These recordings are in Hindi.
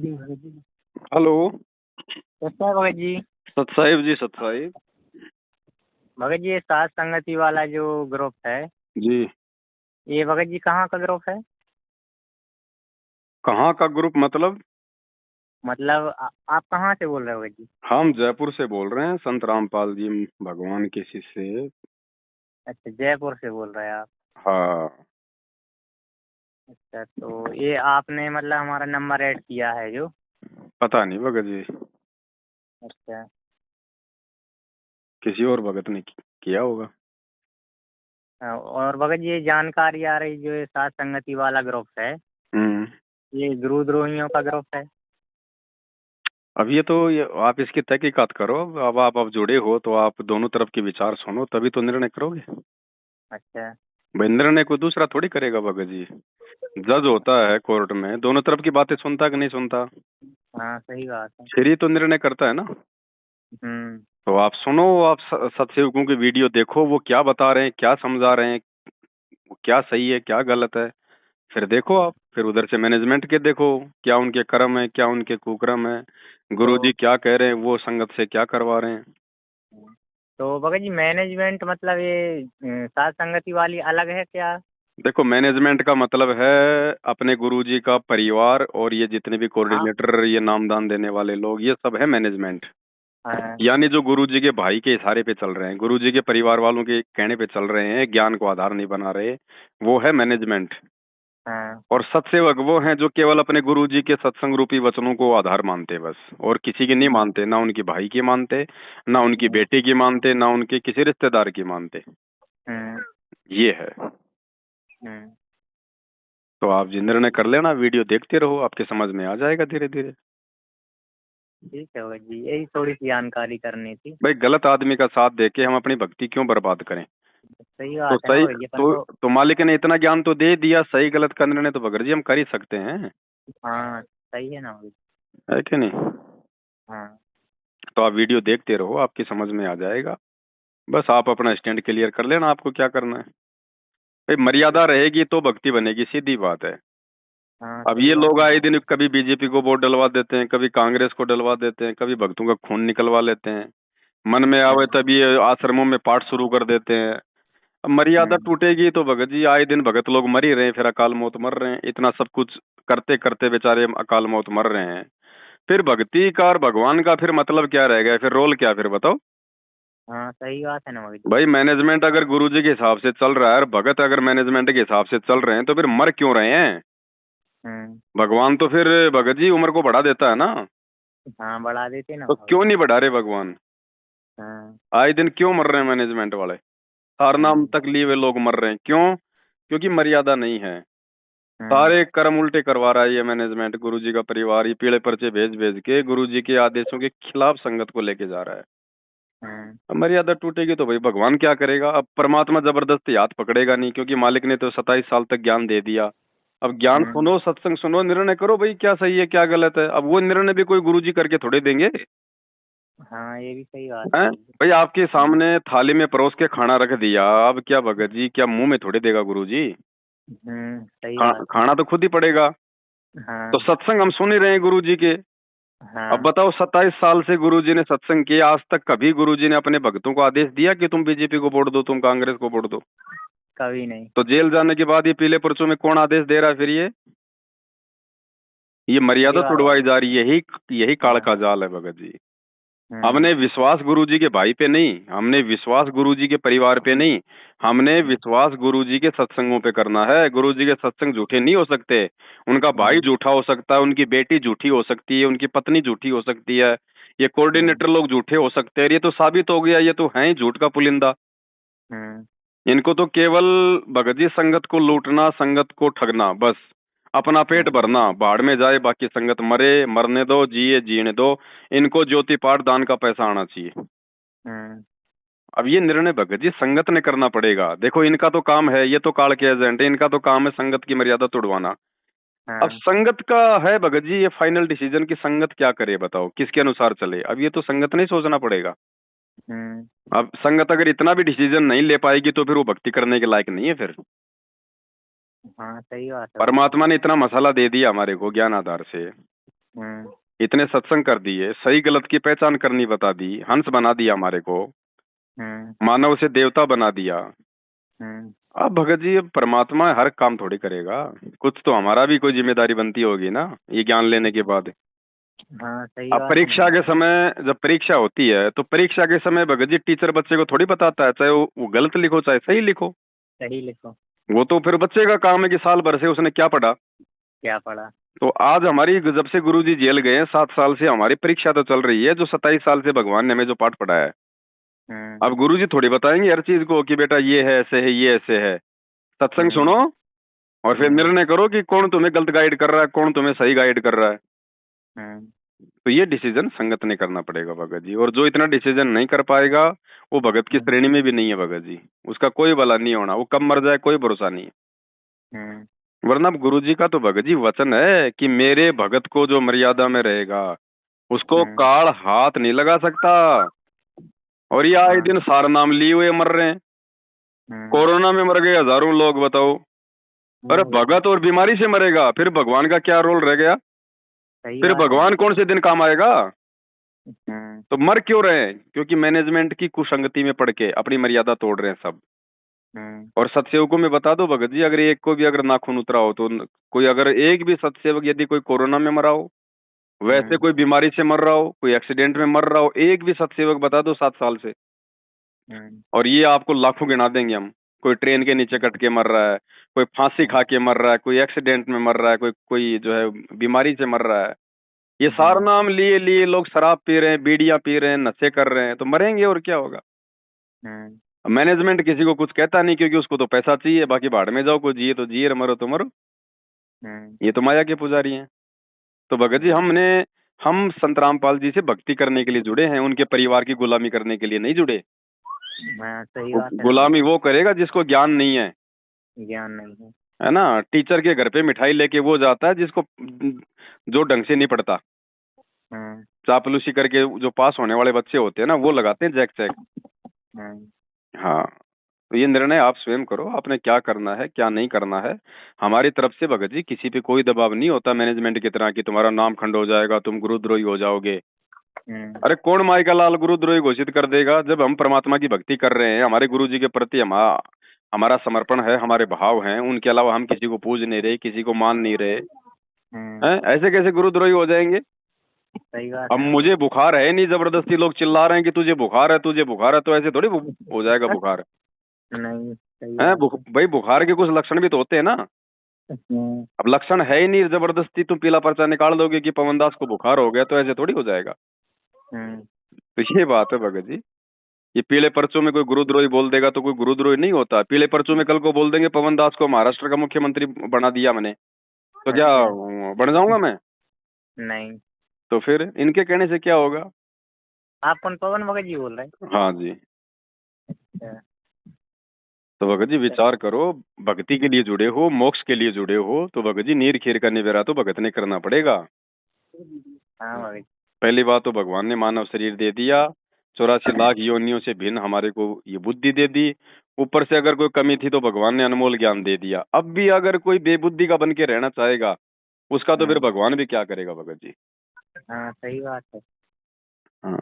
जी भगत जी। हेलो। कैसे है भगत जी? सतसाहिब जी, सतसाहिब भगत जी, ये सात संगति वाला जो ग्रुप है, जी। ये भगत जी कहाँ का ग्रुप है? कहाँ का ग्रुप मतलब? मतलब आप कहाँ से बोल रहे हो भगत जी? हम जयपुर से बोल रहे हैं, संत रामपाल जी भगवान के शिष्य। अच्छा, जयपुर से बोल रहे हैं आप। हाँ। अच्छा, तो ये आपने मतलब हमारा नंबर ऐड किया है जो। पता नहीं भगत जी, अच्छा। किसी और भगत ने किया होगा। और भगत जी, ये जानकारी आ रही जो ये सात संगति वाला ग्रुप है, हम्म। ये गुरुद्रोहियों का ग्रुप है। अब ये आप इसकी तहकीकात करो। अब जुड़े हो तो आप दोनों तरफ के विचार सुनो, तभी तो निर्णय करोगे। अच्छा। भाई, निर्णय कोई दूसरा थोड़ी करेगा भगत जी। जज होता है कोर्ट में, दोनों तरफ की बातें सुनता कि नहीं सुनता? हाँ, सही बात है। फिर ही तो निर्णय करता है ना। हम्म। तो आप सुनो, आप सत्सेवकों की वीडियो देखो, वो क्या बता रहे हैं, क्या समझा रहे हैं, वो क्या सही है, क्या गलत है। फिर देखो आप, फिर उधर से मैनेजमेंट के देखो, क्या उनके कर्म है, क्या उनके कुकर्म है। गुरुजी तो क्या कह रहे हैं, वो संगत से क्या करवा रहे हैं। तो भगत जी, मैनेजमेंट मतलब ये सात संगति वाली अलग है क्या? देखो, मैनेजमेंट का मतलब है अपने गुरुजी का परिवार, और ये जितने भी हाँ। कोऑर्डिनेटर, ये नामदान देने वाले लोग, ये सब है मैनेजमेंट। हाँ। यानी जो गुरुजी के भाई के इशारे पे चल रहे हैं, गुरुजी के परिवार वालों के कहने पे चल रहे हैं, ज्ञान को आधार नहीं बना रहे, वो है मैनेजमेंट। हाँ। और सत्सेवक वो हैं जो केवल अपने गुरुजी के सत्संग रूपी वचनों को आधार मानते, बस, और किसी की नहीं मानते, ना उनकी भाई की मानते, ना उनकी हम्म। बेटी की मानते, ना उनके किसी रिश्तेदार की मानते। हम्म। ये है। हम्म। तो आप जी निर्णय कर लेना, वीडियो देखते रहो, आपके समझ में आ जाएगा धीरे धीरे। ठीक है भगत जी, यही थोड़ी सी जानकारी करनी थी। भाई, गलत आदमी का साथ देके हम अपनी भक्ति क्यों बर्बाद करें? सही तो बात है ना सही भगत जी, अपन तो। तो मालिक ने इतना ज्ञान तो दे दिया, सही गलत का निर्णय तो बगैर जी हम कर ही सकते हैं। हाँ, सही है ना भगत जी। है कि नहीं? हाँ। तो आप वीडियो देखते रहो, आपकी समझ में आ जाएगा। बस आप अपना स्टैंड क्लियर कर लेना, आपको क्या करना है। भाई, मर्यादा रहेगी तो भक्ति बनेगी, सीधी बात है। हाँ, अब सही ये बात लोग है। आए दिन कभी बीजेपी को वोट डलवा देते हैं, कभी कांग्रेस को डलवा देते हैं, कभी भक्तों का खून निकलवा लेते हैं। मन में आवे हम्म। तभी ये आश्रमों में पाठ शुरू कर देते हैं। अब मर्यादा हम्म। टूटेगी तो भगत जी, आए दिन भगत लोग मर ही रहे हैं, फिर अकाल मौत मर रहे हैं, इतना सब कुछ करते करते बेचारे अकाल मौत मर रहे हैं। फिर भक्ति का और भगवान का फिर मतलब क्या रह गया, फिर रोल क्या, फिर बताओ। हाँ, सही बात है ना भगत जी। भाई, मैनेजमेंट अगर गुरुजी के हिसाब से चल रहा है और भगत अगर मैनेजमेंट के हिसाब से चल रहे हैं, तो फिर मर क्यों रहे हैं? हम्म। भगवान तो फिर भगत जी उम्र को बढ़ा देता है ना। हाँ, बढ़ा देते ना तो भगत क्यों जी। नहीं बढ़ा रहे भगवान? हाँ। आए दिन क्यों मर रहे हैं मैनेजमेंट वाले? हर नाम हम्म। तक लिए हुए लोग मर रहे हैं, क्यों? क्योंकि मर्यादा नहीं है। हम्म। सारे कर्म उल्टे करवा रहा है ये मैनेजमेंट, गुरुजी का परिवार, ये पीले पर्चे भेज भेज के गुरुजी के आदेशों के खिलाफ संगत को लेके जा रहा है। हम्म। अब मर्यादा टूटेगी तो भाई भगवान क्या करेगा? अब परमात्मा जबरदस्ती हाथ पकड़ेगा नहीं, क्योंकि मालिक ने तो 27 साल तक ज्ञान दे दिया। अब ज्ञान हम्म। सुनो, सत्संग सुनो, निर्णय करो भाई, क्या सही है क्या गलत है। अब वो निर्णय भी कोई गुरुजी करके थोड़े देंगे। हाँ, ये भी सही बात है हैं? भगत जी। भाई, आपके हम्म। सामने थाली में परोस के खाना रख दिया, अब क्या भगत जी, क्या मुंह में थोड़े देगा गुरुजी? सही बात है। खाना तो खुद ही पड़ेगा। तो हाँ। सत्संग हम सुन ही रहे हैं गुरुजी के। अब हाँ। बताओ, 27 साल से गुरुजी ने सत्संग किया, आज तक कभी गुरुजी ने अपने भक्तों को आदेश दिया कि तुम बीजेपी को वोट दो, तुम कांग्रेस को वोट दो? कभी नहीं। तो जेल जाने के बाद ये पीले पर्चों में कौन आदेश दे रहा है फिर? ये सही मर्यादा बात है। तुड़वाई जा रही है, यही यही काल हाँ। का जाल है भगत जी। हम्म। हमने विश्वास गुरुजी के भाई पे नहीं, हमने विश्वास गुरुजी के परिवार पे नहीं, हमने विश्वास गुरुजी के सत्संगों पे करना है। गुरुजी के सत्संग झूठे नहीं हो सकते। उनका भाई हम्म। झूठा हो सकता है, उनकी बेटी झूठी हो सकती है, उनकी पत्नी झूठी हो सकती है, ये हम्म। कोऑर्डिनेटर लोग झूठे हो सकते हैं। ये तो साबित हो गया, ये तो है ही झूठ का पुलिंदा। हम्म। इनको तो केवल भगत जी संगत को लूटना, संगत को ठगना, बस अपना पेट हम्म। भरना, भाड़ में जाए बाकी संगत मरे, मरने दो, जिए जीने दो। इनको ज्योति पाठ दान का पैसा आना चाहिए। हम्म। अब ये निर्णय भगत जी संगत ने करना पड़ेगा। देखो, इनका तो काम है, ये तो काल के एजेंट है, इनका तो काम है संगत की मर्यादा तोड़वाना। अब हाँ। संगत का है भगत जी ये फाइनल डिसीजन कि संगत क्या करे, बताओ किसके अनुसार चले। अब ये तो संगत ने ही सोचना पड़ेगा। हम्म। अब संगत अगर इतना भी डिसीजन नहीं ले पाएगी तो फिर वो भक्ति करने के लायक नहीं है फिर। हाँ, सही बात है भाई। परमात्मा ने इतना मसाला दे दिया हमारे को ज्ञान आधार से। मैंने सत्संग कर दिए, सही गलत की पहचान करनी बता दी, हंस बना दिया हमारे को, मानव से देवता बना दिया। अब भगत जी अब परमात्मा हर काम थोड़ी करेगा, कुछ तो हमारा भी कोई जिम्मेदारी बनती होगी ना ये ज्ञान लेने के बाद। हाँ सही अब बात है परीक्षा के समय जब परीक्षा होती है तो परीक्षा के समय भगत जी टीचर बच्चे को थोड़ी बताता है, चाहे वो गलत लिखो चाहे सही लिखो। सही लिखो। वो तो फिर बच्चे का काम है कि साल भर से उसने क्या पढ़ा। क्या पढ़ा। तो आज हमारी जब से गुरुजी जेल गए हैं 7 साल से हमारी परीक्षा तो चल रही है, जो 27 साल से भगवान ने हमें जो पाठ पढ़ाया है। अब गुरुजी थोड़ी बताएंगे हर चीज को कि बेटा ये है ऐसे है ये ऐसे है। सत्संग सुनो और फिर निर्णय करो कि कौन तुम्हें गलत गाइड कर रहा है, कौन तुम्हें सही गाइड कर रहा है। तो ये डिसीजन संगत ने करना पड़ेगा भगत जी, और जो इतना डिसीजन नहीं कर पाएगा वो भगत की श्रेणी में भी नहीं है भगत जी, उसका कोई भला नहीं होना, वो कब मर जाए कोई भरोसा नहीं है। वरना गुरु जी का तो भगत जी वचन है कि मेरे भगत को जो मर्यादा में रहेगा उसको काल हाथ नहीं लगा सकता। और ये आए दिन सारा नाम लिए हुए मर रहे हैं। कोरोना में मर गए हजारों लोग, बताओ। अरे भगत और बीमारी से मरेगा, फिर भगवान का क्या रोल रह गया? फिर भगवान कौन से दिन काम आएगा? तो मर क्यों रहे हैं? क्योंकि मैनेजमेंट की कुसंगति में पड़ के अपनी मर्यादा तोड़ रहे हैं सब। और सत्सेवकों में बता दो भगत जी, अगर एक को भी अगर नाखून उतरा हो तो कोई अगर एक भी सत्सेवक यदि कोई कोरोना में मरा हो, वैसे कोई बीमारी से मर रहा हो, कोई एक्सीडेंट में मर रहा हो, एक भी सत्सेवक बता दो 7 साल से, और ये आपको लाखों गिना देंगे हम। कोई ट्रेन के नीचे कट के मर रहा है, कोई फांसी खा के मर रहा है, कोई एक्सीडेंट में मर रहा है, कोई कोई जो है बीमारी से मर रहा है। ये सारा नाम लिए लिए लोग शराब पी रहे हैं, बीड़ियां पी रहे हैं, नशे कर रहे हैं, तो मरेंगे और क्या होगा। मैनेजमेंट किसी को कुछ कहता नहीं क्योंकि उसको तो पैसा चाहिए, बाकी भाड़ में जाओ, कोई जिए तो जिए, मरो तो मरो। ये तो माया के पुजारी हैं। तो भगत जी हम संत रामपाल जी से भक्ति करने के लिए जुड़े हैं, उनके परिवार की गुलामी करने के लिए नहीं जुड़े। सही बात है। गुलामी वो करेगा जिसको ज्ञान नहीं है, ज्ञान नहीं है ना। टीचर के घर पे मिठाई लेके वो जाता है जिसको जो ढंग से नहीं पढ़ता। चापलूसी करके जो पास होने वाले बच्चे होते हैं ना, वो लगाते हैं जैक चैक। हाँ, तो ये निर्णय आप स्वयं करो, आपने क्या करना है क्या नहीं करना है। हमारी तरफ से भगत जी किसी पे कोई दबाव नहीं होता मैनेजमेंट की तरह कि तुम्हारा नाम खंड हो जाएगा, तुम गुरुद्रोही हो जाओगे। अरे कौन माई का लाल गुरुद्रोही घोषित कर देगा? जब हम परमात्मा की भक्ति कर रहे हैं, हमारे गुरु जी के प्रति हमारा समर्पण है, हमारे भाव हैं, उनके अलावा हम किसी को पूज नहीं रहे, किसी को मान नहीं रहे हैं, ऐसे कैसे गुरुद्रोही हो जाएंगे? सही बात अब मुझे बुखार है नहीं, जबरदस्ती लोग चिल्ला रहे हैं कि तुझे बुखार है तुझे बुखार है, तो ऐसे थोड़ी हो जाएगा बुखार। नहीं है भाई, बुखार के कुछ लक्षण भी तो होते हैं ना। अब लक्षण है ही नहीं, जबरदस्ती तुम पीला पर्चा निकाल दोगे कि पवन दास को बुखार हो गया, तो ऐसे थोड़ी हो जाएगा। तो ये बात है भगत जी, ये पीले पर्चों में कोई गुरुद्रोही बोल देगा तो कोई गुरुद्रोही नहीं होता। पीले पर्चों में कल को बोल देंगे पवन दास को महाराष्ट्र का मुख्यमंत्री बना दिया मैंने, तो क्या बन जाऊंगा मैं? नहीं। तो फिर इनके कहने से क्या होगा? आप कौन पवन भगत जी बोल रहे हैं? हाँ जी। तो भगत जी विचार करो, भक्ति के लिए जुड़े हो, मोक्ष के लिए जुड़े हो, तो भगत जी नीर खीर का निवेरा तो भगत ने करना पड़ेगा। हाँ भगत। पहली बात तो भगवान ने मानव शरीर दे दिया, 84 लाख योनियों से भिन्न हमारे को ये बुद्धि दे दी, ऊपर से अगर कोई कमी थी तो भगवान ने अनमोल ज्ञान दे दिया। अब भी अगर कोई बेबुद्धि का बन के रहना चाहेगा उसका तो फिर भगवान भी क्या करेगा भगत जी। हाँ सही बात है। हाँ,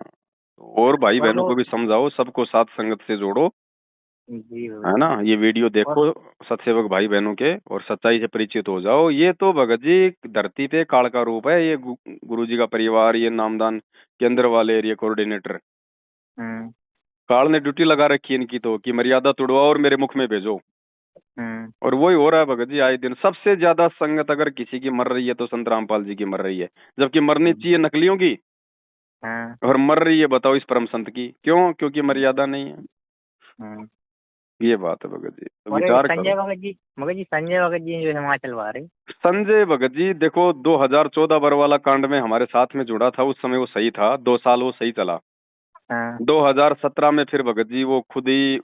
और भाई बहनों को भी समझाओ, सबको साथ संगत से जोड़ो, जी है ना। ये वीडियो देखो सत्सेवक भाई बहनों के, और सच्चाई से परिचित हो जाओ। ये तो भगत जी धरती पे काल का रूप है, ये गुरु जी का परिवार, ये नामदान केंद्र वाले एरिया कोऑर्डिनेटर, काल ने ड्यूटी लगा रखी है इनकी तो कि मर्यादा तोड़वाओ और मेरे मुख में भेजो। और वही हो रहा है भगत जी आए दिन। सबसे ज्यादा संगत अगर किसी की मर रही है तो संत रामपाल जी की मर रही है, जबकि मरनी चाहिए नकलियों की, और मर रही है बताओ इस परम संत की। क्यों? क्योंकि मर्यादा नहीं है। ये बात है भगत जी, तो विचार करो। संजय भगत जी जो हिमाचल वाले, संजय भगत जी देखो 2014 बरवाला कांड में हमारे साथ में जुड़ा था, उस समय वो सही था, 2 साल वो सही चला। 2017 में फिर भगत जी वो खुद ही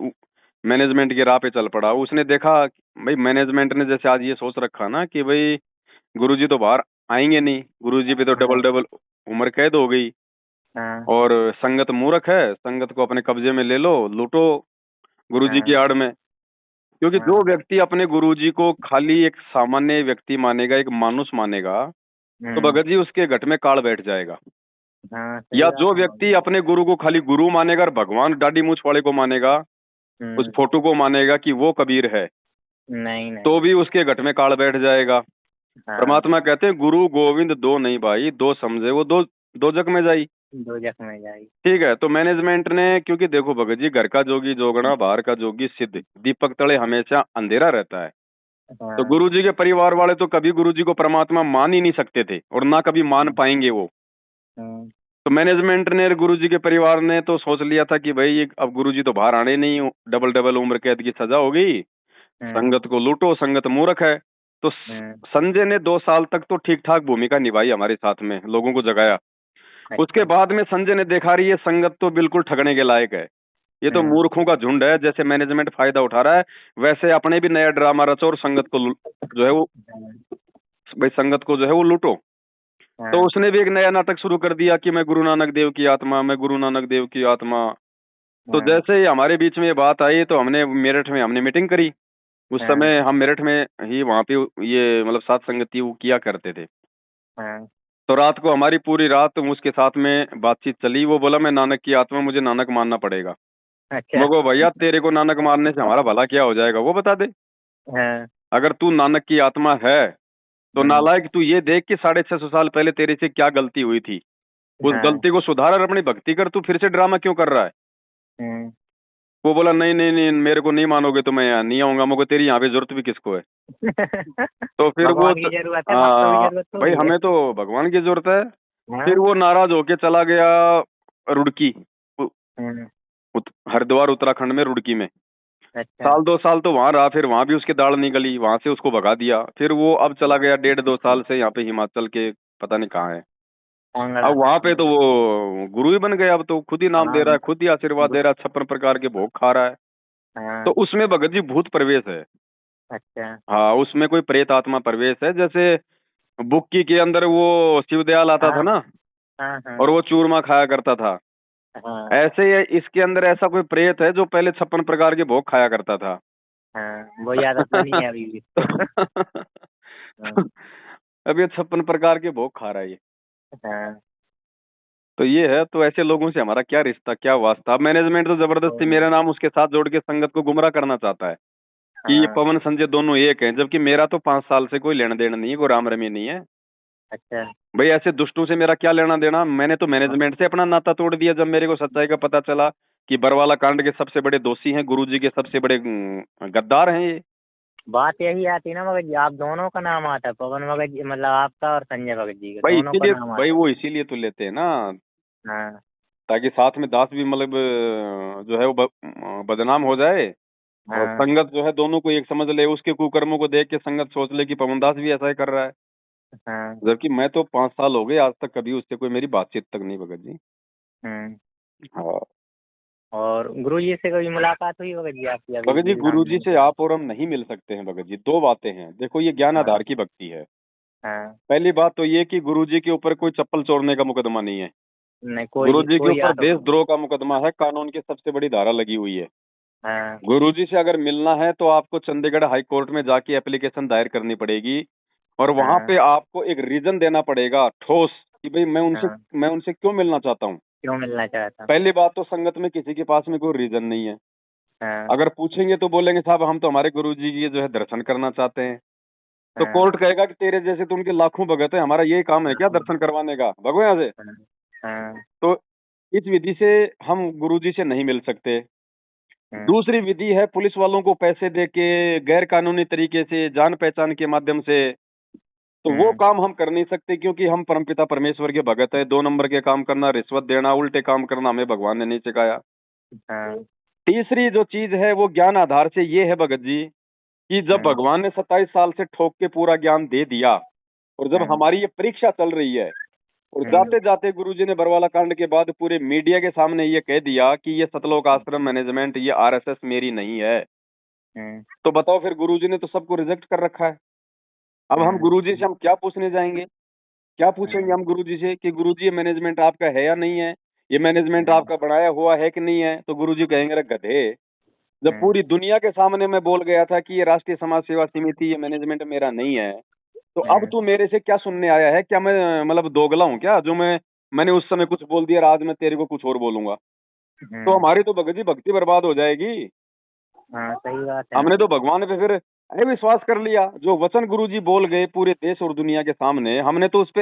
मैनेजमेंट की राह पे चल पड़ा। उसने देखा भाई मैनेजमेंट ने जैसे आज ये सोच रखा ना कि भाई गुरुजी तो बाहर आएंगे नहीं, गुरुजी पे तो डबल उम्र कैद हो गई, और संगत मूर्ख है, संगत को अपने कब्जे में ले लो, लूटो गुरुजी की आड़ में। क्योंकि जो व्यक्ति अपने गुरुजी को खाली एक सामान्य व्यक्ति मानेगा, एक मानुष मानेगा, तो भगत जी उसके घट में काल बैठ जाएगा। हाँ सही या बात जो है व्यक्ति अपने गुरु को खाली गुरु मानेगा और भगवान दाढ़ी मूछ वाले को मानेगा, उस फोटो को मानेगा कि वो कबीर है, नहीं नहीं। तो भी उसके घट में काल बैठ जाएगा। हाँ परमात्मा कहते हैं गुरु गोविंद दो नहीं भाई, दो समझे वो दो दो जग में जाई। दो जख में जाएगी। ठीक है, तो मैनेजमेंट ने, क्योंकि देखो भगत जी, घर का जोगी जोगना बाहर का जोगी सिद्ध, दीपक तले हमेशा अंधेरा रहता है। तो हाँ गुरु जी के परिवार वाले तो कभी गुरु जी को परमात्मा मान ही नहीं सकते थे और ना कभी मान पाएंगे वो। हाँ तो मैनेजमेंट ने, गुरु जी के परिवार ने तो सोच लिया था कि भाई अब गुरु जी तो बाहर आने नहीं, डबल डबल उम्र कैद की सजा हो गई, संगत को लूटो, संगत मूर्ख है। तो संजय ने 2 साल तक तो ठीक ठाक भूमिका निभाई हमारे साथ में, लोगों को जगाया। उसके बाद में संजय ने देखा रही है संगत तो बिल्कुल ठगने के लायक है, ये तो मूर्खों का झुंड है, जैसे मैनेजमेंट फायदा उठा रहा है वैसे अपने भी नया ड्रामा रचो और संगत को जो है वो, भाई संगत को जो है वो लूटो। तो उसने भी एक नया नाटक शुरू कर दिया कि मैं गुरु नानक देव की आत्मा, मैं गुरु नानक देव की आत्मा। तो जैसे ही हमारे बीच में ये बात आई तो हमने मेरठ में हमने मीटिंग करी। उस समय हम मेरठ में ही वहां पे ये मतलब सात संगति वो किया करते थे। तो रात को हमारी पूरी रात उसके साथ में बातचीत चली। वो बोला मैं नानक की आत्मा, मुझे नानक मानना पड़ेगा। अच्छा। मैं कहा भैया तेरे को नानक मानने से हमारा भला क्या हो जाएगा, वो बता दे। अगर तू नानक की आत्मा है तो नालायक तू ये देख कि 650 साल पहले तेरे से क्या गलती हुई थी, उस गलती को सुधार और अपनी भक्ति कर, तू फिर से ड्रामा क्यों कर रहा है। वो बोला नहीं नहीं नहीं, मेरे को नहीं मानोगे तो मैं यहाँ नहीं आऊंगा, मुझे तेरी यहाँ पे जरूरत भी किसको है। तो फिर वो भगवान की जरूरत है, भक्तों की जरूरत तो भाई नहीं है। हमें तो भगवान की जरूरत है। फिर वो नाराज होके चला गया रुड़की, हरिद्वार उत्तराखंड में रुड़की में। अच्छा। साल 2 साल तो वहां रहा, फिर वहां भी उसकी दाढ़ निकली, वहां से उसको भगा दिया। फिर वो अब चला गया 1.5-2 साल से यहाँ पे हिमाचल के पता नहीं कहाँ है। अब वहां पे तो वो गुरु ही बन गया, अब तो खुद ही नाम दे रहा है, खुद ही आशीर्वाद दे रहा है, 56 प्रकार के भोग खा रहा है। तो उसमें भगत जी भूत प्रवेश है। अच्छा। हाँ, उसमें कोई प्रेत आत्मा प्रवेश है। जैसे बुक्की के अंदर वो शिवदयाल आता था ना, और वो चूरमा खाया करता था, ऐसे ही इसके अंदर ऐसा कोई प्रेत है जो पहले 56 प्रकार के भोग खाया करता था। वो याद तो नहीं है अभी भी। अब ये 56 प्रकार के भोग खा रहा है ये। तो ये है, तो ऐसे लोगों से हमारा क्या रिश्ता, क्या वास्ता। मैनेजमेंट तो जबरदस्ती मेरा नाम उसके साथ जोड़ के संगत को गुमराह करना चाहता है कि ये पवन संजय दोनों एक हैं, जबकि मेरा तो 5 साल से कोई लेना देना नहीं है, कोई राम रमी नहीं है। अच्छा भाई ऐसे दुष्टों से मेरा क्या लेना देना। मैंने तो मैनेजमेंट से अपना नाता तोड़ दिया जब मेरे को सच्चाई का पता चला कि बरवाला कांड के सबसे बड़े दोषी हैं गुरुजी के सबसे बड़े गद्दार हैं ये। बात यही आती है ना भगत जी, आप दोनों का नाम आता है, पवन भगत जी मतलब आपका और संजय भगत जी का, भाई दोनों का इसीलिए, नाम भाई आता वो इसीलिए तो लेते हैं ना, है। ताकि साथ में दास भी मतलब जो है वो बदनाम हो जाए, और संगत जो है दोनों को एक समझ ले, उसके कुकर्मों को देख के संगत सोच ले कि पवन दास भी ऐसा ही कर रहा है। जबकि मैं तो 5 साल हो गए आज तक कभी उससे कोई मेरी बातचीत तक नहीं भगत जी। हाँ। और गुरु जी से कभी मुलाकात हुई भगत जी आपकी? भगत जी गुरु जी से आप और हम नहीं मिल सकते हैं भगत जी। 2 बातें हैं, देखो ये ज्ञान आधार की भक्ति है। पहली बात तो ये कि गुरु जी के ऊपर कोई चप्पल चोरने का मुकदमा नहीं है, गुरु जी के ऊपर देशद्रोह का मुकदमा है, कानून की सबसे बड़ी धारा लगी हुई है। गुरु जी से अगर मिलना है तो आपको चंडीगढ़ हाई कोर्ट में जाके एप्लीकेशन दायर करनी पड़ेगी, और वहां पे आपको एक रीजन देना पड़ेगा ठोस कि भाई मैं उनसे क्यों मिलना चाहता हूँ। क्यों मिलना चाहता हूँ? पहली बात तो संगत में किसी के पास में कोई रीजन नहीं है। अगर पूछेंगे तो बोलेंगे साहब हम तो हमारे गुरु जी की जो है दर्शन करना चाहते हैं। तो कोर्ट कहेगा कि तेरे जैसे तो उनके लाखों भगत है, हमारा यही काम है क्या दर्शन करवाने का, भगो यहाँ से। तो इस विधि से हम गुरु जी से नहीं मिल सकते। दूसरी विधि है पुलिस वालों को पैसे दे के गैर कानूनी तरीके से जान पहचान के माध्यम से, तो वो काम हम कर नहीं सकते क्योंकि हम परमपिता परमेश्वर के भगत है। 2 नंबर के काम करना, रिश्वत देना, उल्टे काम करना हमें भगवान ने नहीं सिखाया। तीसरी जो चीज है वो ज्ञान आधार से ये है भगत जी कि जब भगवान ने 27 साल से ठोक के पूरा ज्ञान दे दिया, और जब हमारी ये परीक्षा चल रही है, और जाते जाते गुरुजी ने बरवाला कांड के बाद पूरे मीडिया के सामने ये कह दिया कि ये सतलोक आश्रम मैनेजमेंट ये आरएसएस मेरी नहीं है, तो बताओ फिर गुरुजी ने तो सबको रिजेक्ट कर रखा है। अब हम गुरुजी से हम क्या पूछने जाएंगे, क्या पूछेंगे हम गुरुजी से कि गुरुजी ये मैनेजमेंट आपका है या नहीं है, ये मैनेजमेंट आपका बनाया हुआ है कि नहीं है। तो गुरुजी कहेंगे अरे गधे, जब पूरी दुनिया के सामने मैं बोल गया था कि ये राष्ट्रीय समाज सेवा समिति ये मैनेजमेंट मेरा नहीं है, तो अब तू मेरे से क्या सुनने आया है? क्या मैं मतलब दोगला हूँ क्या, जो मैंने उस समय कुछ बोल दिया और आज मैं तेरे को कुछ और बोलूंगा? तो हमारी तो भगत जी भक्ति बर्बाद हो जाएगी। हाँ सही बात है ना। हमने तो भगवान पे फिर अविश्वास कर लिया। जो वचन गुरुजी बोल गए पूरे देश और दुनिया के सामने, हमने तो उस पे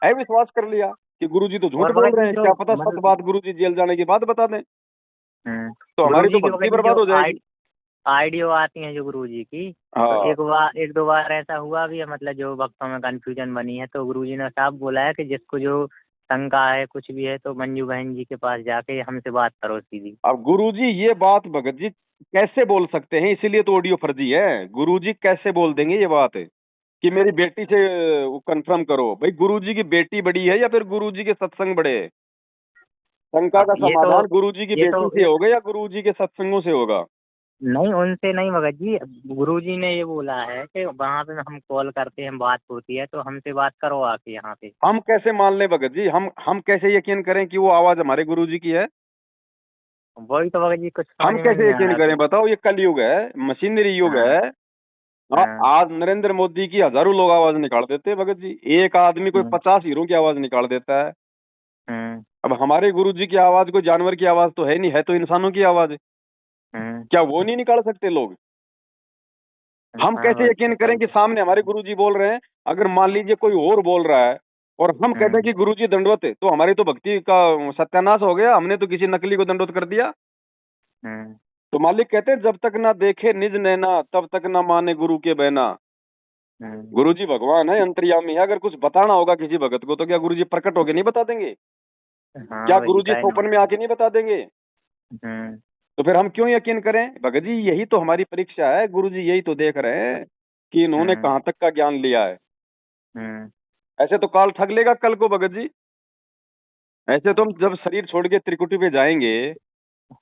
अविश्वास कर लिया कि गुरुजी तो झूठ और बोल भगत रहे जी हैं, जो क्या पता सच मतलब बात गुरुजी जेल जाने के बाद बता दें। तो गुरु हमारी तो जी की भक्ति भगत जी बर्बाद जो हो जाएगी। आइडियो आती हैं जो गुरु जी की, तो हाँ, एक दो बार ऐसा हुआ भी है, मतलब जो भक्तों में कंफ्यूजन बनी है, तो गुरु जी ने साफ बोला है कि जिसको जो शंका है कुछ भी है तो मंजू बहन जी के पास जाके हमसे बात करो सीधी। अब गुरुजी ये बात भगत जी कैसे बोल सकते हैं? इसीलिए तो ऑडियो फर्जी है। गुरुजी कैसे बोल देंगे ये बात कि मेरी बेटी से कंफर्म करो? भाई गुरुजी की बेटी बड़ी है या फिर गुरुजी के सत्संग बड़े हैं? शंका अब का समाधान गुरुजी की ये तो बेटी से होगा या गुरुजी के सत्संगों से होगा? नहीं, उनसे नहीं भगत जी। गुरु जी ने ये बोला है कि वहाँ पे हम कॉल करते हैं, बात होती है, तो हमसे बात करो आके यहाँ पे। हम कैसे मान लें भगत जी? हम कैसे यकीन करें कि वो आवाज हमारे गुरुजी की है? वही तो भगत जी कुछ समझ हम में कैसे नहीं आ यकीन रहा करें? कि। बताओ, ये कलयुग है, मशीनरी युग हाँ है। हाँ आज नरेंद्र मोदी की हजारों लोग आवाज निकाल देते हैं भगत जी। एक आदमी कोई हम्म 50 हीरो की आवाज निकाल देता है। हम्म अब हमारे गुरुजी की आवाज कोई जानवर की आवाज तो है नहीं, है तो इंसानों की आवाज है। क्या वो नहीं निकाल सकते लोग? हम हाँ कैसे भगत जी यकीन करें सही कि है। सामने हमारे गुरुजी बोल रहे हैं? अगर मान लीजिए कोई और बोल रहा है और हम कहते हैं हम्म कि गुरुजी दंडवत है, तो हमारी तो भक्ति का सत्यानाश हो गया। हमने तो किसी नकली को दंडवत कर दिया। हम्म तो मालिक कहते हैं, जब तक ना देखे निज नैना तब तक ना माने गुरु के बहना। हम्म गुरुजी भगवान है, अंतर्यामी है। अगर कुछ बताना होगा किसी भगत को तो क्या गुरुजी प्रकट होके नहीं बता देंगे? हाँ क्या भगत जी गुरुजी काहे नहीं सोपन में बता। आके नहीं बता देंगे? हम्म तो फिर हम क्यों यकीन करें? भगत जी यही तो हमारी परीक्षा है। गुरुजी यही तो देख रहे हैं कि इन्होंने हम्म कहाँ तक का ज्ञान लिया है। हम्म ऐसे तो काल ठग लेगा कल को भगत जी। ऐसे तो हम जब शरीर छोड़ के त्रिकुटी पे जाएंगे,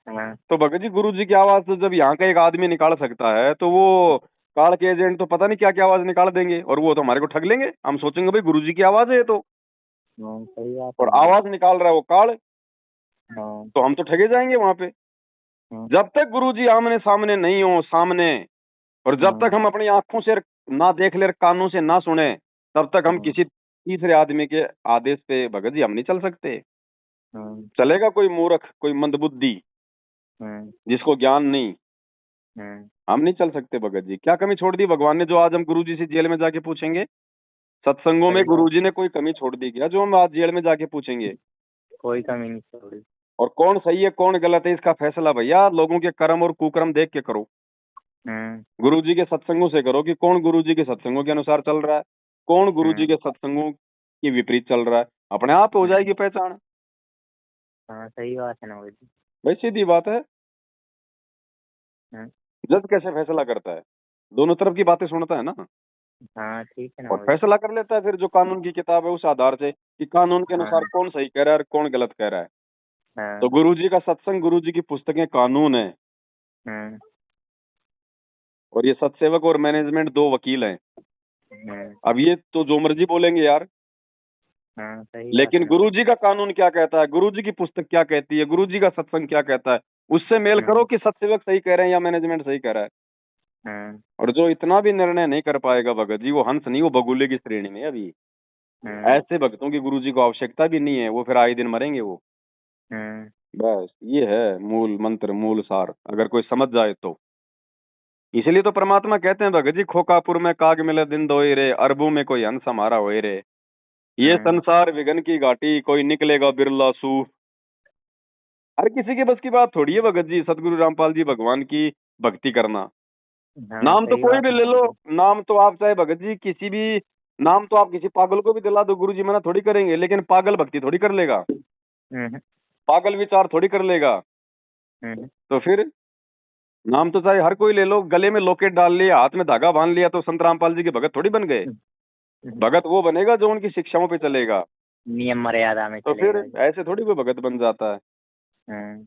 हाँ तो भगत जी गुरु जी की आवाज तो जब यहाँ का एक आदमी निकाल सकता है, तो वो काल के एजेंट तो पता नहीं क्या क्या आवाज निकाल देंगे और वो तो हमारे को ठग लेंगे। हम सोचेंगे भाई गुरु जी की आवाज है ये तो, सही बात है और ना भगत आवाज निकाल रहा है वो काल। जी। हाँ तो हम तो ठगे जाएंगे वहां पे। हाँ जब तक गुरु जी आमने सामने नहीं हो सामने, और जब हाँ तक हम अपनी आंखों से ना देख ले, कानों से ना सुने, तब तक हम हाँ किसी तीसरे आदमी के आदेश पे भगत जी हम नहीं चल सकते। हाँ चलेगा कोई मूर्ख, कोई मंदबुद्धि, हाँ जिसको ज्ञान नहीं, हाँ हम नहीं चल सकते भगत जी। क्या कमी छोड़ दी भगवान ने जो आज हम गुरुजी से जेल में जाके पूछेंगे? सत्संगों में सही बात। गुरुजी ने कोई कमी छोड़ दी क्या जो हम आज जेल में जाके पूछेंगे? कोई कमी नहीं छोड़ी। और कौन सही है कौन गलत है, इसका फैसला भैया लोगों के कर्म और कुकर्म देख के करो। हम्म गुरुजी के सत्संगों से करो कि कौन गुरुजी के सत्संगों के अनुसार चल रहा है, कौन गुरुजी हम्म के सत्संगों के विपरीत चल रहा है। अपने आप हो हम्म जाएगी पहचान। हाँ सही बात है ना भगत जी। भाई सीधी बात है। हम्म जज कैसे फैसला करता है? दोनों तरफ की बातें सुनता है ना, हाँ ठीक है ना और भगत जी। फैसला कर लेता है फिर जो कानून की किताब है उस आधार से कि कानून के अनुसार हाँ कौन सही कह रहा है और कौन गलत कह रहा है। तो हाँ गुरुजी का सत्संग, गुरुजी की पुस्तकें कानून है, हम्म और ये सत्सेवक और मैनेजमेंट दो वकील हैं। हम्म अब ये तो जो मर्जी बोलेंगे यार, हाँ सही बात लेकिन है ना भगत गुरुजी का कानून क्या कहता है, गुरुजी की पुस्तक क्या कहती है, गुरुजी का सत्संग क्या कहता है, उससे मेल जी। करो कि सत्सेवक सही कह रहे हैं या मैनेजमेंट सही कह रहा है। हम्म और जो इतना भी निर्णय नहीं कर पाएगा भगत जी, वो हंस नहीं, वो बगुले की श्रेणी में है अभी। हम्म ऐसे भक्तों की गुरुजी को आवश्यकता भी नहीं है, वो फिर आए दिन मरेंगे वो। हम्म बस ये है मूल मंत्र, मूल सार, अगर कोई समझ जाए तो। इसलिए तो परमात्मा कहते हैं भगत जी, खोकापुर में काग मिले दिन दोए रे, अरबों में कोई हंस हमारा होए रे। ये हम्म संसार विघन की घाटी, कोई निकलेगा बिरला सूफ। हर किसी के बस की बात थोड़ी है भगत जी सतगुरु रामपाल जी भगवान की भक्ति करना। हाँ नाम तो सही कोई बात भी है ना ले लो, भगत जी। नाम तो आप चाहे भगत जी किसी भी, नाम तो आप किसी पागल को भी दिला दो, गुरु जी मना थोड़ी करेंगे, लेकिन पागल भक्ति थोड़ी कर लेगा, हम्म पागल विचार थोड़ी कर लेगा। हम्म तो फिर नाम तो चाहे हर कोई ले लो, गले में लॉकेट डाल लिया, हाथ में धागा बांध लिया, तो संत रामपाल जी के भगत थोड़ी बन गए। हम्म, भगत वो बनेगा जो उनकी शिक्षाओं पे चलेगा। नियम मर्यादा में तो फिर चलेगा जी। ऐसे थोड़ी कोई भगत बन जाता है। हम्म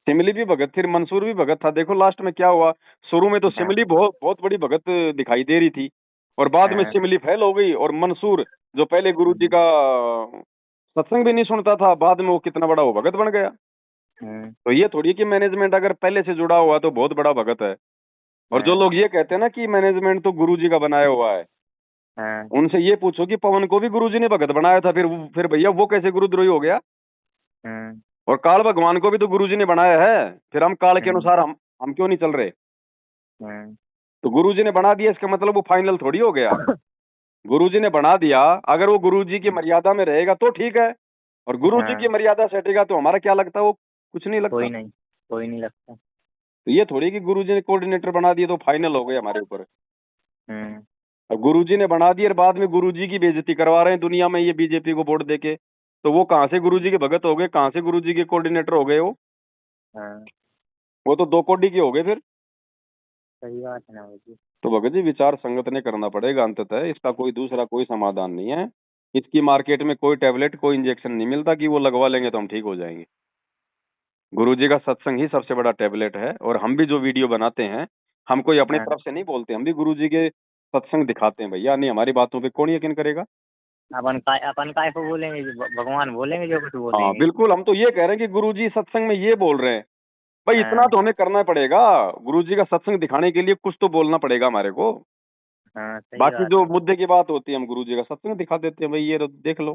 सिमली भी भगत, फिर मंसूर भी भगत था। देखो लास्ट में क्या हुआ। शुरू में तो हाँ सिमली बहुत बहुत बड़ी भगत दिखाई दे रही थी, और बाद में हाँ सिमली फेल हो गई, और मंसूर जो पहले गुरु जी हम्म का सत्संग भी नहीं सुनता था, बाद में वो कितना बड़ा वो भगत बन गया। हम्म तो ये थोड़ी कि मैनेजमेंट अगर पहले से जुड़ा हुआ तो बहुत बड़ा भगत है। और जो हाँ लोग ये कहते हैं ना कि मैनेजमेंट तो गुरु जी का बनाया हुआ है, हाँ। उनसे ये पूछो कि पवन को भी गुरुजी ने भगत बनाया था, फिर भैया वो कैसे गुरुद्रोही हो गया? हम्म। और काल भगवान को भी तो गुरुजी ने बनाया है, फिर हम काल के हम्म। अनुसार हम क्यों नहीं चल रहे? हम्म। तो गुरुजी ने बना दिया इसका मतलब वो फाइनल थोड़ी हो गया। गुरुजी ने बना दिया, अगर वो गुरुजी की मर्यादा में रहेगा तो ठीक है, और गुरुजी की हाँ। मर्यादा से हटेगा तो हमारा क्या लगता है? वो कुछ नहीं लगता। कोई नहीं, कोई नहीं लगता। तो ये थोड़ी कि गुरुजी ने कोऑर्डिनेटर बना दिया तो फाइनल हो गया हमारे ऊपर। हम्म। और गुरुजी ने बना दिया और बाद में गुरुजी की बेइज्जती करवा रहे हैं दुनिया में ये बीजेपी को वोट देके, तो वो कहाँ से गुरुजी के भगत हो गए, कहाँ से गुरुजी के कोऑर्डिनेटर हो गए? हाँ। वो तो दो कोडी के हो गए फिर। सही बात है ना भाई। तो भगत जी विचार संगत ने करना पड़ेगा अंततः, इसका कोई दूसरा कोई समाधान नहीं है। इसकी मार्केट में कोई टैबलेट कोई इंजेक्शन नहीं मिलता कि वो लगवा लेंगे तो हम ठीक हो जाएंगे। गुरुजी का सत्संग ही सबसे बड़ा टैबलेट है, और हम भी जो वीडियो बनाते हैं हम कोई अपनी हाँ। तरफ से नहीं बोलते, हम भी गुरुजी के सत्संग दिखाते हैं भैया, नहीं हमारी बातों पे कौन यकीन करेगा? अपन काय को बोलेंगे, जो भगवान बोलेंगे जो कुछ हाँ बोलेंगे। बिल्कुल, हम तो ये कह रहे हैं कि गुरुजी सत्संग में ये बोल रहे हैं, भाई इतना हाँ। तो हमें करना पड़ेगा। गुरुजी का सत्संग दिखाने के लिए कुछ तो बोलना पड़ेगा हमारे को। हाँ सही बाकी बात जो है। मुद्दे की बात होती है हम गुरुजी का सत्संग दिखा देते हैं, भाई ये देख लो।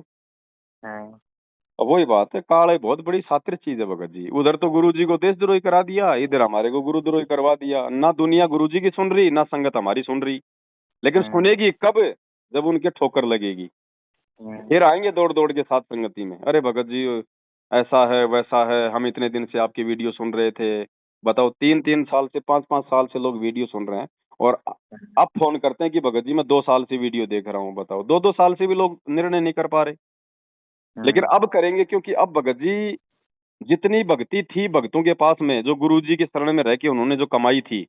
हाँ। अब वही बात है, काल एक बहुत बड़ी शातिर चीज है भगत जी। उधर तो गुरुजी को देशद्रोही करा दिया, इधर हमारे को गुरुद्रोही करवा दिया। ना दुनिया गुरुजी की सुन रही, ना संगत हमारी सुन रही। लेकिन हम्म। सुनेगी कब? जब उनके ठोकर लगेगी, हम्म। फिर आएंगे दौड़ दौड़ के साथ संगति में, अरे भगत जी ऐसा है वैसा है, हम इतने दिन से आपकी वीडियो सुन रहे थे। बताओ, 3-3 साल से 5-5 साल से लोग वीडियो सुन रहे हैं, और अब फोन करते हैं कि भगत जी मैं 2 साल से वीडियो देख रहा हूँ। बताओ, 2-2 साल से भी लोग निर्णय नहीं कर पा रहे। लेकिन हम्म। अब करेंगे, क्योंकि अब भगत जी जितनी भक्ति थी भक्तों के पास में, जो गुरु जी की शरण में रह के उन्होंने जो कमाई थी,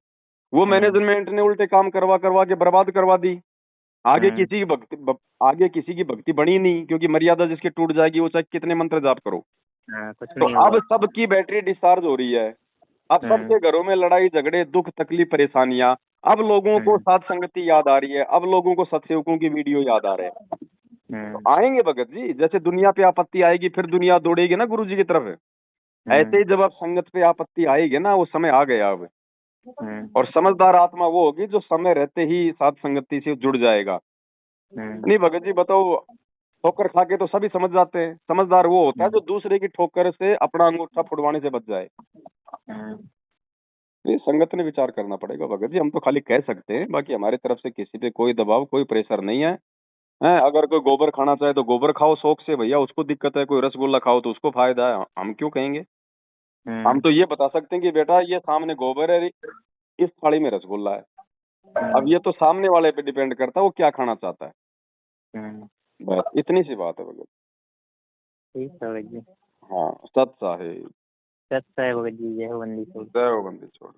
वो हम्म। मैनेजमेंट ने उल्टे काम करवा करवा के बर्बाद करवा दी। आगे हम्म। किसी की आगे किसी की भक्ति बनी नहीं, क्योंकि मर्यादा जिसकी टूट जाएगी वो चाहे कितने मंत्र जाप करो। हाँ कुछ तो नहीं अब होगा। सबकी बैटरी डिस्चार्ज हो रही है। अब हम्म। सबके घरों में लड़ाई झगड़े दुख तकलीफ परेशानियां। अब लोगों को हम्म। सात संगति याद आ रही है, अब लोगों को सत्सेवकों की वीडियो याद आ रहे हैं। तो हम्म। आएंगे भगत जी, जैसे दुनिया पे आपत्ति आएगी फिर दुनिया दौड़ेगी ना गुरु जी की तरफ, ऐसे हम्म। ही जब अब संगत पे आपत्ति आएगी ना, वो समय आ गया अब। हम्म। और समझदार आत्मा वो होगी जो समय रहते ही सात संगति से जुड़ जाएगा। हम्म। नहीं भगत जी बताओ, ठोकर खा के तो सभी समझ जाते हैं, समझदार वो होता है जो दूसरे की ठोकर से अपना अंगूठा फुड़वाने से बच जाए। हम्म। ये संगत ने विचार करना पड़ेगा भगत जी, हम तो खाली कह सकते हैं, बाकी हमारी तरफ से किसी पे कोई दबाव कोई प्रेशर नहीं है। हैं, अगर कोई गोबर खाना चाहे तो गोबर खाओ शौक से भैया, उसको दिक्कत है। कोई रसगुल्ला खाओ तो उसको फायदा है, हम क्यों कहेंगे? हम हम्म। तो ये बता सकते हैं कि बेटा ये सामने गोबर है, इस थाली में रसगुल्ला है। अब ये तो सामने वाले पे डिपेंड करता है वो क्या खाना चाहता है। हम्म। बस इतनी सी बात है भगत। ठीक है भगत जी। हाँ, सत साहेब। सत्य है भगत जी, जय हो बंदी छोड़। जय हो बंदी छोड़।